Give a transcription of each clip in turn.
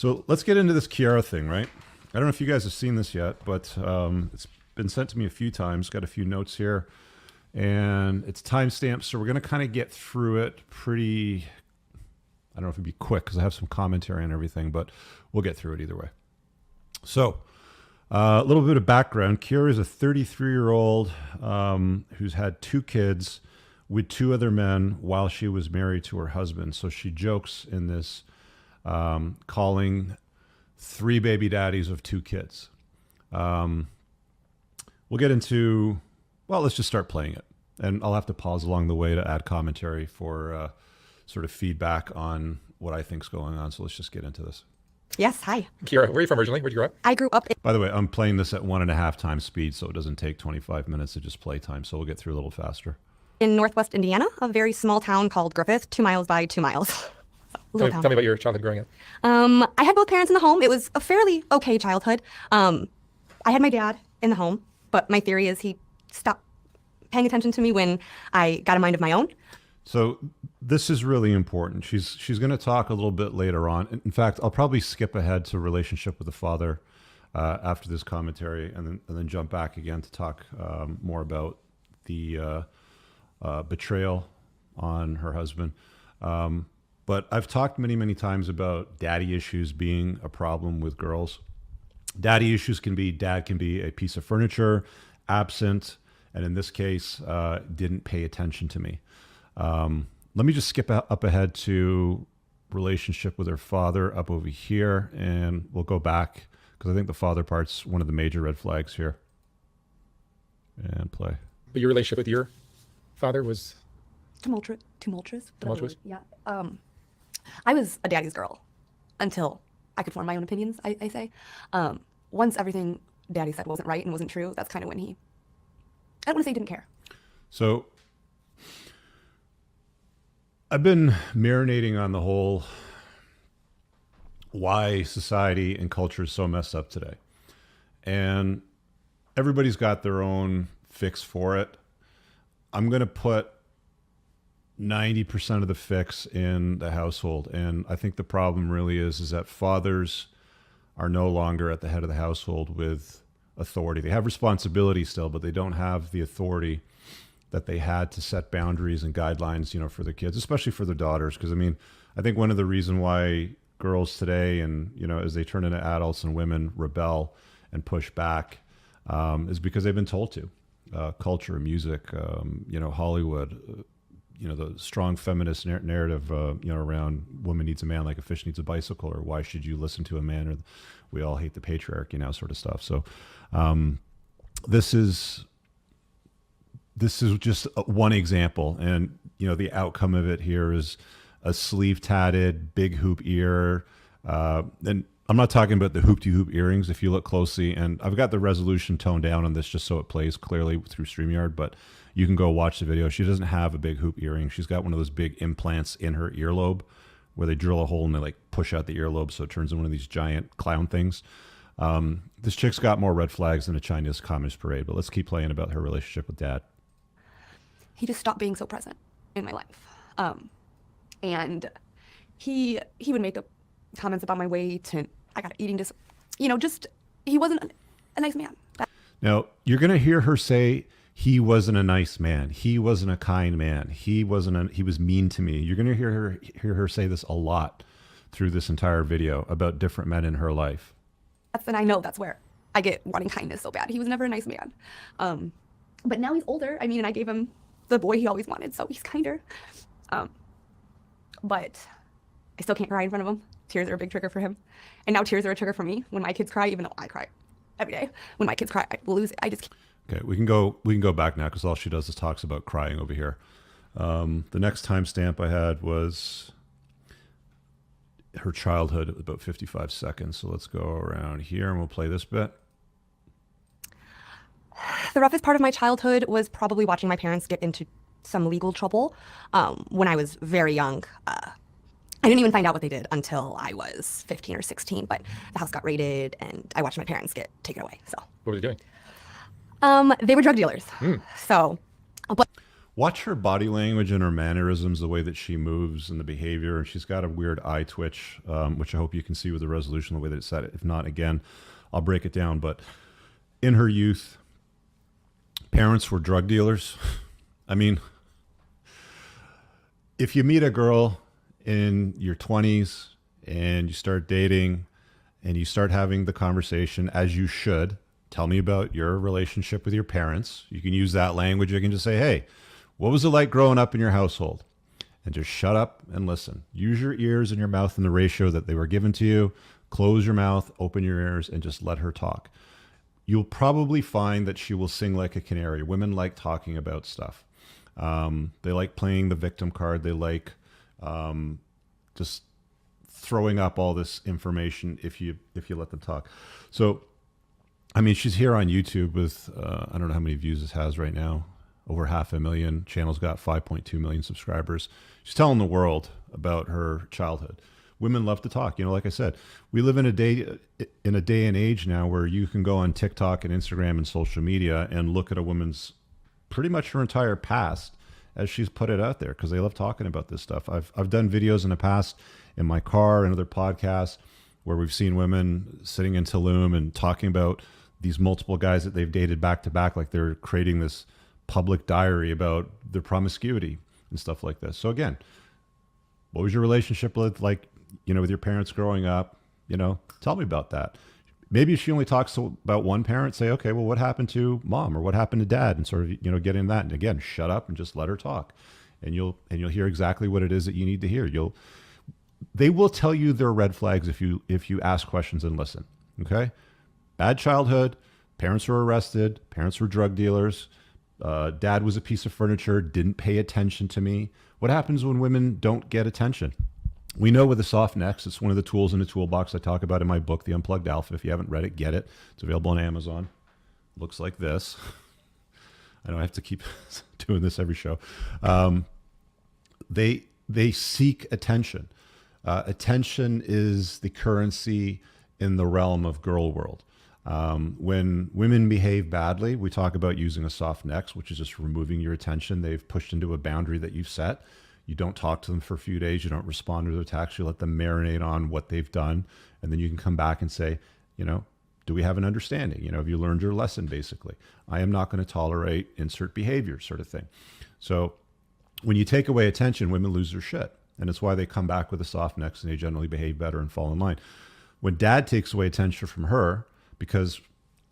So let's get into this Kiara thing, right? I don't know if you guys have seen this yet, but it's been sent to me a few times. Got a few notes here, and it's timestamped, so we're going to kind of get through it pretty, I don't know if it'd be quick because I have some commentary on everything, but we'll get through it either way. So a little bit of background. Kiara is a 33-year-old who's had 2 kids with 2 other men while she was married to her husband. So she jokes in this calling 3 baby daddies of 2 kids. We'll get into, well, let's just start playing it. And I'll have to pause along the way to add commentary for sort of feedback on what I think's going on. So let's just get into this. Yes, hi. Kiara, where are you from originally? Where'd you grow up? I grew up By the way, I'm playing this at 1.5 times speed, so it doesn't take 25 minutes to just play time. So we'll get through a little faster. in northwest Indiana, a very small town called Griffith, 2 miles by 2 miles. Tell me about your childhood growing up. I had both parents in the home. It was a fairly okay childhood. I had my dad in the home, but my theory is he stopped paying attention to me when I got a mind of my own. So this is really important. She's going to talk a little bit later on. In fact, I'll probably skip ahead to relationship with the father after this commentary, and then jump back again to talk more about the betrayal on her husband. But I've talked many times about daddy issues being a problem with girls. Daddy issues can be, dad can be a piece of furniture, absent, and in this case, didn't pay attention to me. Let me just skip up ahead to relationship with her father up over here, and we'll go back because I think the father part's one of the major red flags here. And play. But your relationship with your father was Tumultuous. tumultuous? Yeah. I was a daddy's girl until I could form my own opinions, I say. Once everything daddy said wasn't right and wasn't true, that's kind of when I don't want to say he didn't care. So I've been marinating on the whole why society and culture is so messed up today. And everybody's got their own fix for it. I'm going to put 90% of the fix in the household. And I think the problem really is that fathers are no longer at the head of the household with authority. They have responsibility still, but they don't have the authority that they had to set boundaries and guidelines, for their kids, especially for their daughters. Because I think one of the reasons why girls today and, as they turn into adults and women rebel and push back is because they've been told to. Culture, music, Hollywood, the strong feminist narrative, around woman needs a man like a fish needs a bicycle, or why should you listen to a man, or we all hate the patriarchy now, sort of stuff. So this is just one example. And, the outcome of it here is a sleeve tatted, big hoop ear. And I'm not talking about the hoop-de-hoop earrings if you look closely. And I've got the resolution toned down on this just so it plays clearly through StreamYard, but you can go watch the video. She doesn't have a big hoop earring. She's got one of those big implants in her earlobe where they drill a hole and they push out the earlobe so it turns into one of these giant clown things. This chick's got more red flags than a Chinese Communist parade, but let's keep playing about her relationship with dad. He just stopped being so present in my life. And he would make up comments about my weight and I got eating just, he wasn't a nice man. Now, you're going to hear her say, he wasn't a nice man. He wasn't a kind man. He was mean to me. You're going to hear her say this a lot through this entire video about different men in her life. And I know that's where I get wanting kindness so bad. He was never a nice man. But now he's older. And I gave him the boy he always wanted, so he's kinder. But I still can't cry in front of him. Tears are a big trigger for him. And now tears are a trigger for me when my kids cry, even though I cry every day. When my kids cry, I lose it. I just can't. Okay, we can go back now because all she does is talks about crying over here. The next timestamp I had was her childhood at about 55 seconds. So let's go around here and we'll play this bit. The roughest part of my childhood was probably watching my parents get into some legal trouble when I was very young. I didn't even find out what they did until I was 15 or 16, but the house got raided and I watched my parents get taken away. So What were they doing? they were drug dealers. So, but Watch her body language and her mannerisms, the way that she moves and the behavior. And she's got a weird eye twitch, which I hope you can see with the resolution, the way that it's set. If not, again, I'll break it down. But in her youth, parents were drug dealers. I mean, if you meet a girl in your 20s and you start dating and you start having the conversation, as you should, tell me about your relationship with your parents. You can use that language. You can just say, hey, what was it like growing up in your household? And just shut up and listen. Use your ears and your mouth in the ratio that they were given to you. Close your mouth, open your ears, and just let her talk. You'll probably find that she will sing like a canary. Women like talking about stuff. They like playing the victim card. They like just throwing up all this information if you let them talk. So, I mean, she's here on YouTube with, I don't know how many views this has right now, over 500,000. Channel's got 5.2 million subscribers. She's telling the world about her childhood. Women love to talk. You know, like I said, we live in a day and age now where you can go on TikTok and Instagram and social media and look at a woman's pretty much her entire past as she's put it out there, because they love talking about this stuff. I've done videos in the past in my car and other podcasts where we've seen women sitting in Tulum and talking about these multiple guys that they've dated back to back, like they're creating this public diary about their promiscuity and stuff like this. So again, what was your relationship with, like, you know, with your parents growing up? You know, tell me about that. Maybe if she only talks about one parent, say, okay, well, what happened to mom or what happened to dad, and sort of, you know, get in that. And again, shut up and just let her talk, and you'll hear exactly what it is that you need to hear. They will tell you their red flags if you ask questions and listen. Okay, bad childhood, parents were arrested, parents were drug dealers, dad was a piece of furniture, didn't pay attention to me. What happens when women don't get attention? We know with the soft necks, it's one of the tools in the toolbox I talk about in my book, The Unplugged Alpha. If you haven't read it, get it. It's available on Amazon. Looks like this. I know I have to keep doing this every show. They seek attention. Attention is the currency in the realm of girl world. When women behave badly, we talk about using a soft next, which is just removing your attention. They've pushed into a boundary that you've set. You don't talk to them for a few days. You don't respond to their texts. You let them marinate on what they've done. And then you can come back and say, you know, do we have an understanding? You know, have you learned your lesson, basically? I am not going to tolerate insert behavior, sort of thing. So when you take away attention, women lose their shit. And it's why they come back with a soft next and they generally behave better and fall in line. When dad takes away attention from her, because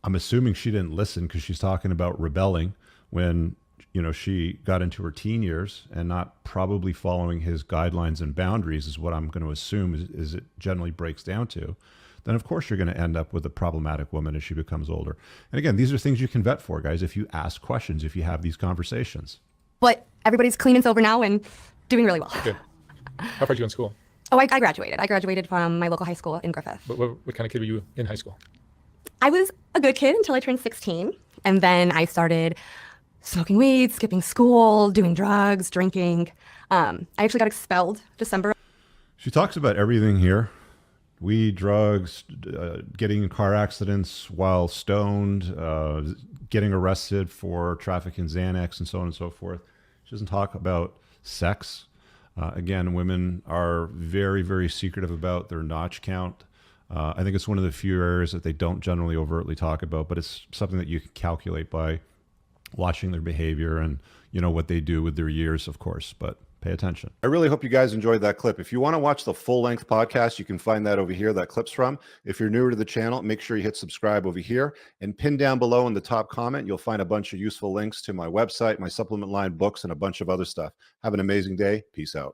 I'm assuming she didn't listen because she's talking about rebelling when, you know, she got into her teen years and not probably following his guidelines and boundaries is what I'm going to assume is it generally breaks down to, then of course you're going to end up with a problematic woman as she becomes older. And again, these are things you can vet for, guys, if you ask questions, if you have these conversations. But everybody's clean and sober now and doing really well. Good. How far did you go in school? Oh, I graduated. I graduated from my local high school in Griffith. What kind of kid were you in high school? I was a good kid until I turned 16. And then I started smoking weed, skipping school, doing drugs, drinking. I actually got expelled December. She talks about everything here. Weed, drugs, getting in car accidents while stoned, getting arrested for trafficking Xanax and so on and so forth. She doesn't talk about sex. Again, women are very, very secretive about their notch count. I think it's one of the few areas that they don't generally overtly talk about, but it's something that you can calculate by watching their behavior and, you know, what they do with their years, of course, but pay attention. I really hope you guys enjoyed that clip. If you want to watch the full-length podcast, you can find that over here, that clip's from. If you're newer to the channel, make sure you hit subscribe over here, and pin down below in the top comment, you'll find a bunch of useful links to my website, my supplement line, books, and a bunch of other stuff. Have an amazing day. Peace out.